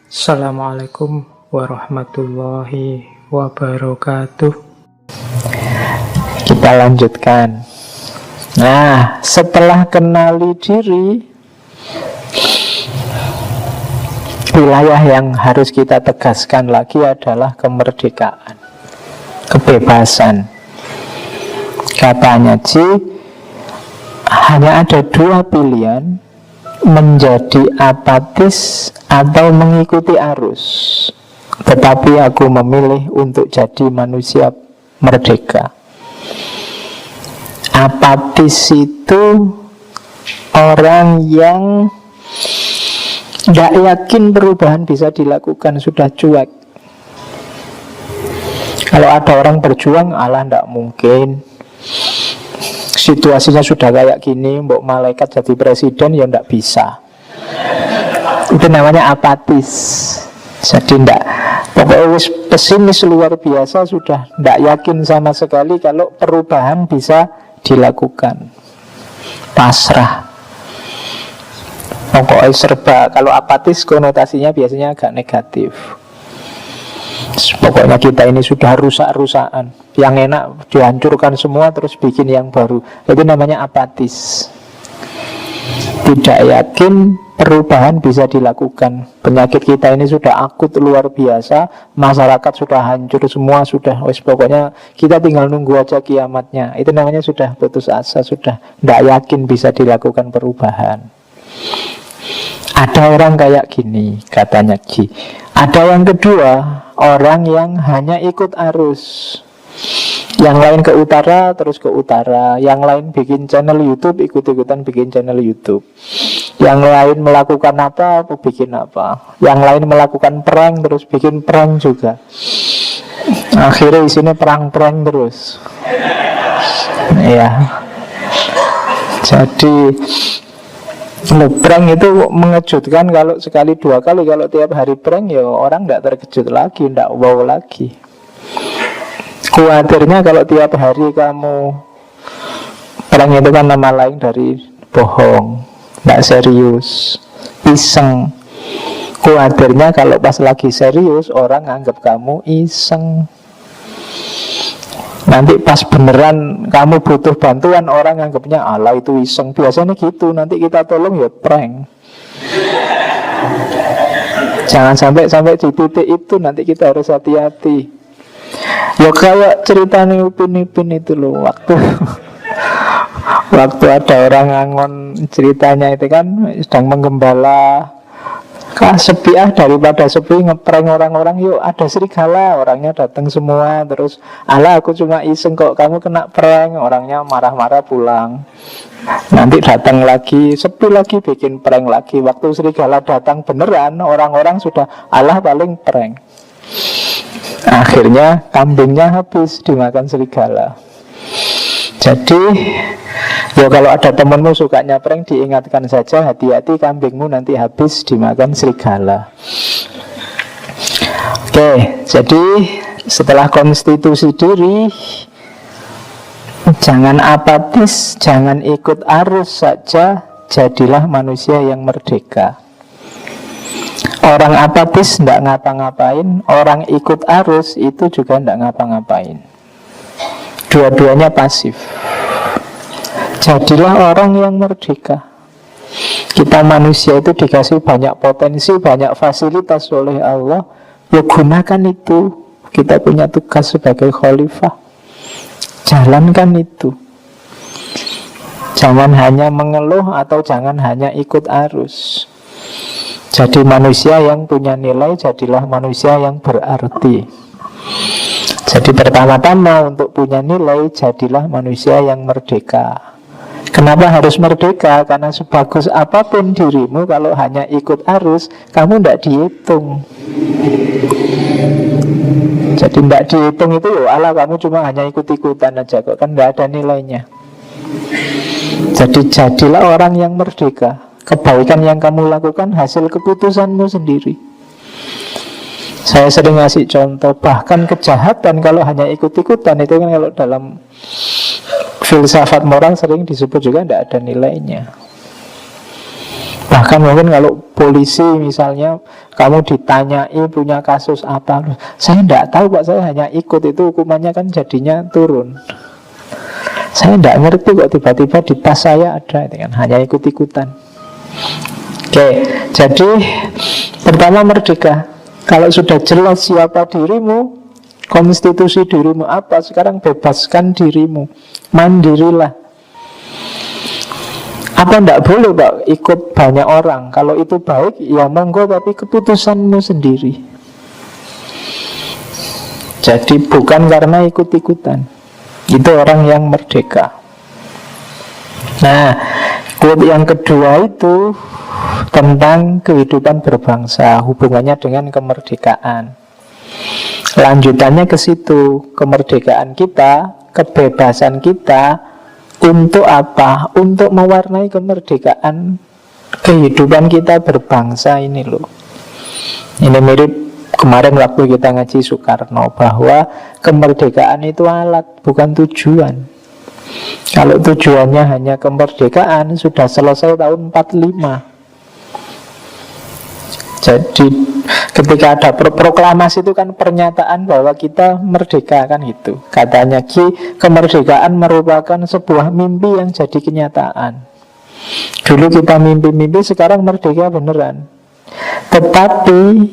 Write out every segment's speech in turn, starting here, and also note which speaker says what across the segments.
Speaker 1: Assalamualaikum warahmatullahi wabarakatuh.
Speaker 2: Kita lanjutkan. Nah, setelah kenali diri, wilayah yang harus kita tegaskan lagi adalah kemerdekaan, kebebasan. Katanya hanya ada dua pilihan, menjadi apatis atau mengikuti arus. Tetapi aku memilih untuk jadi manusia merdeka. Apatis itu orang yang tidak yakin perubahan bisa dilakukan, sudah cuek. Kalau ada orang berjuang, Allah tidak mungkin. Situasinya sudah kayak gini, mbok malaikat jadi presiden ya tidak bisa. Itu namanya apatis. Jadi tidak, pokoknya pesimis luar biasa, sudah tidak yakin sama sekali kalau perubahan bisa dilakukan. Pasrah. Pokoknya serba. Kalau apatis konotasinya biasanya agak negatif. Pokoknya kita ini sudah rusak-rusakan, yang enak dihancurkan semua terus bikin yang baru. Itu namanya apatis. Tidak yakin perubahan bisa dilakukan. Penyakit kita ini sudah akut luar biasa, masyarakat sudah hancur semua, sudah pokoknya kita tinggal nunggu aja kiamatnya. Itu namanya sudah putus asa, sudah tidak yakin bisa dilakukan perubahan. Ada orang kayak gini, katanya Ji. Ada yang kedua, orang yang hanya ikut arus. Yang lain ke utara, terus ke utara. Yang lain bikin channel YouTube, ikut-ikutan bikin channel YouTube. Yang lain melakukan apa, aku bikin apa. Yang lain melakukan prank, terus bikin prank juga. Akhirnya isinya prank-prank terus. Ya. Jadi prank itu mengejutkan kalau sekali dua kali. Kalau tiap hari prank ya orang tidak terkejut lagi, tidak wow lagi. Khawatirnya kalau tiap hari kamu prank, itu kan nama lain dari bohong, tidak serius, iseng. Khawatirnya kalau pas lagi serius orang anggap kamu iseng. Nanti pas beneran kamu butuh bantuan, orang anggapnya ala itu iseng. Biasanya gitu, nanti kita tolong ya prank. Jangan sampai di titik itu, nanti kita harus hati-hati. Ya kayak cerita Upin itu loh, waktu ada orang ngangon, ceritanya itu kan sedang menggembala. Sepi daripada sepi, ngeprank orang-orang. Yuk ada serigala, orangnya datang semua. Terus ala aku cuma iseng kok, kamu kena prank. Orangnya marah-marah pulang. Nanti datang lagi, sepi lagi, bikin prank lagi. Waktu serigala datang beneran, orang-orang sudah alah paling prank. Akhirnya kambingnya habis dimakan serigala. Jadi ya kalau ada temenmu sukanya prank, diingatkan saja, hati-hati kambingmu nanti habis dimakan serigala. Oke, jadi setelah konstitusi diri, jangan apatis, jangan ikut arus saja, jadilah manusia yang merdeka. Orang apatis tidak ngapa-ngapain, orang ikut arus itu juga tidak ngapa-ngapain. Dua-duanya pasif. Jadilah orang yang merdeka. Kita manusia itu dikasih banyak potensi, banyak fasilitas oleh Allah. Ya gunakan itu. Kita punya tugas sebagai khalifah. Jalankan itu. Jangan hanya mengeluh atau jangan hanya ikut arus. Jadi manusia yang punya nilai, jadilah manusia yang berarti. Jadi pertama-tama untuk punya nilai, jadilah manusia yang merdeka. Kenapa harus merdeka? Karena sebagus apapun dirimu, kalau hanya ikut arus, kamu tidak dihitung. Jadi tidak dihitung itu, Allah kamu cuma hanya ikut-ikutan aja kok, kan tidak ada nilainya. Jadi jadilah orang yang merdeka. Kebaikan yang kamu lakukan hasil keputusanmu sendiri. Saya sering ngasih contoh, bahkan kejahatan kalau hanya ikut-ikutan, itu kan kalau dalam filsafat moral sering disebut juga tidak ada nilainya. Bahkan mungkin kalau polisi misalnya, kamu ditanyai punya kasus apa, saya tidak tahu Pak, saya hanya ikut, itu hukumannya kan jadinya turun. Saya tidak ngerti kok tiba-tiba di tas saya ada, itu kan hanya ikut-ikutan. Oke, jadi pertama merdeka. Kalau sudah jelas siapa dirimu, konstitusi dirimu apa, sekarang bebaskan dirimu, mandirilah. Apa tidak boleh Pak ikut banyak orang? Kalau itu baik, ya monggo, tapi keputusanmu sendiri. Jadi bukan karena ikut-ikutan. Itu orang yang merdeka. Nah, quote yang kedua itu tentang kehidupan berbangsa, hubungannya dengan kemerdekaan. Lanjutannya ke situ, kemerdekaan kita, kebebasan kita untuk apa? Untuk mewarnai kemerdekaan kehidupan kita berbangsa ini loh. Ini mirip kemarin waktu kita ngaji Soekarno, bahwa kemerdekaan itu alat, bukan tujuan. Kalau tujuannya hanya kemerdekaan, sudah selesai tahun 45. Jadi ketika ada proklamasi itu kan pernyataan bahwa kita merdeka, kan gitu. Katanya kemerdekaan merupakan sebuah mimpi yang jadi kenyataan. Dulu kita mimpi-mimpi, sekarang merdeka beneran. Tetapi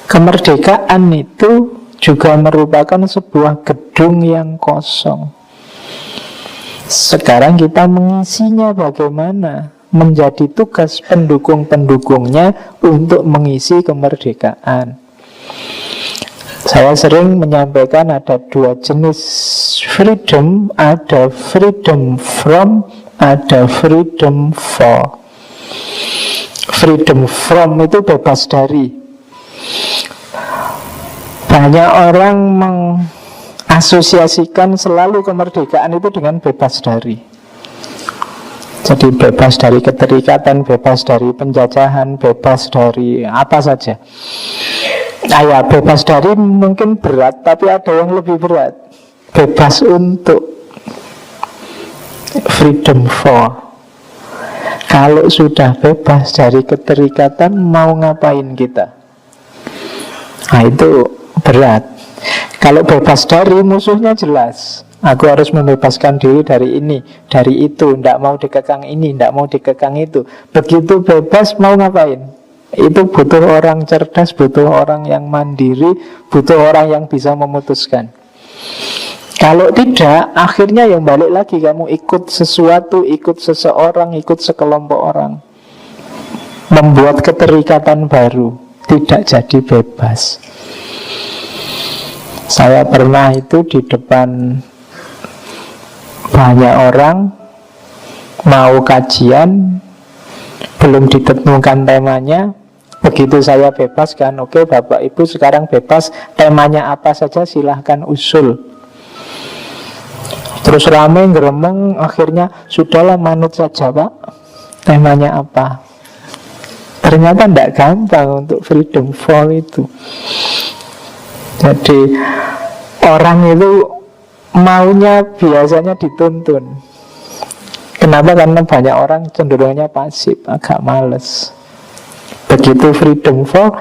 Speaker 2: kemerdekaan itu juga merupakan sebuah gedung yang kosong. Sekarang kita mengisinya bagaimana? Menjadi tugas pendukung-pendukungnya untuk mengisi kemerdekaan. Saya sering menyampaikan ada dua jenis freedom, ada freedom from, ada freedom for. Freedom from itu bebas dari. Banyak orang mengasosiasikan selalu kemerdekaan itu dengan bebas dari. Jadi bebas dari keterikatan, bebas dari penjajahan, bebas dari apa saja. Nah ya, bebas dari mungkin berat, tapi ada yang lebih berat. Bebas untuk, freedom for. Kalau sudah bebas dari keterikatan, mau ngapain kita? Nah itu berat. Kalau bebas dari, musuhnya jelas. Aku harus membebaskan diri dari ini, dari itu. Tidak mau dikekang ini, tidak mau dikekang itu. Begitu bebas, mau ngapain? Itu butuh orang cerdas, butuh orang yang mandiri, butuh orang yang bisa memutuskan. Kalau tidak, akhirnya yang balik lagi, kamu ikut sesuatu, ikut seseorang, ikut sekelompok orang, membuat keterikatan baru, tidak jadi bebas. Saya pernah itu di depan banyak orang, mau kajian, belum ditentukan temanya. Begitu saya bebaskan, oke Bapak Ibu sekarang bebas, temanya apa saja silahkan usul. Terus rame, ngeremeng, akhirnya sudahlah manut saja Pak, temanya apa. Ternyata tidak gampang untuk freedom for itu. Jadi orang itu maunya biasanya dituntun. Kenapa? Karena banyak orang cenderungnya pasif, agak males. Begitu freedom for,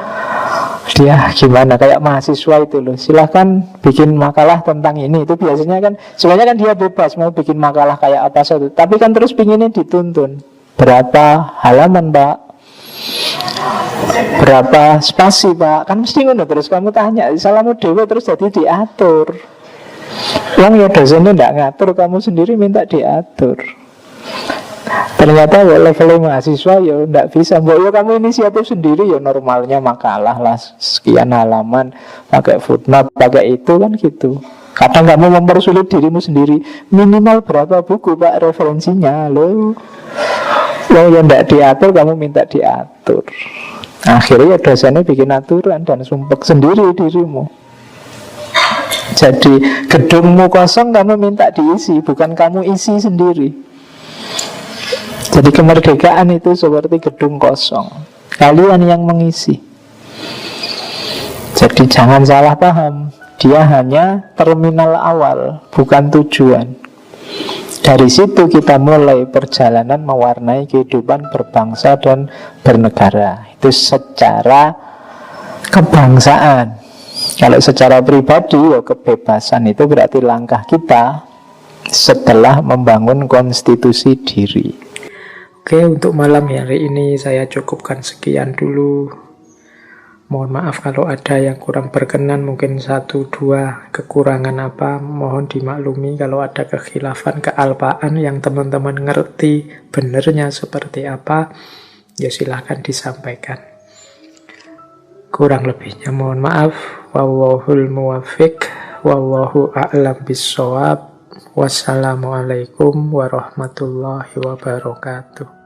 Speaker 2: dia gimana? Kayak mahasiswa itu loh, silahkan bikin makalah tentang ini. Itu biasanya kan, sebenarnya kan dia bebas mau bikin makalah kayak apa saja, tapi kan terus pinginnya dituntun. Berapa halaman Pak? Berapa spasi Pak? Kan mesti ngono. Terus kamu tanya, salamu dewe terus jadi diatur. Yang ya dosennya tidak ngatur, kamu sendiri minta diatur. Ternyata ya levelnya mahasiswa ya tidak bisa. Mbak ya kamu inisiatif sendiri, ya normalnya makalah lah sekian halaman, pakai footnote, pakai itu kan gitu. Kadang kamu mempersulit dirimu sendiri. Minimal berapa buku Pak referensinya lo? Lo yang tidak diatur, kamu minta diatur. Akhirnya dosennya bikin aturan dan sumpek sendiri dirimu. Jadi gedungmu kosong, kamu minta diisi, bukan kamu isi sendiri. Jadi kemerdekaan itu seperti gedung kosong, kalian yang mengisi. Jadi jangan salah paham, dia hanya terminal awal, bukan tujuan. Dari situ kita mulai perjalanan mewarnai kehidupan berbangsa dan bernegara. Itu secara kebangsaan. Kalau secara pribadi, ya kebebasan itu berarti langkah kita setelah membangun konstitusi diri.
Speaker 1: Oke, untuk malam hari ini saya cukupkan sekian dulu. Mohon maaf kalau ada yang kurang berkenan, mungkin 1-2 kekurangan apa, mohon dimaklumi. Kalau ada kekhilafan, kealpaan yang teman-teman ngerti benernya seperti apa, ya silahkan disampaikan. Kurang lebihnya mohon maaf. Wallahul muwaffiq, wallahu a'lam bissawab. Wassalamualaikum warahmatullahi wabarakatuh.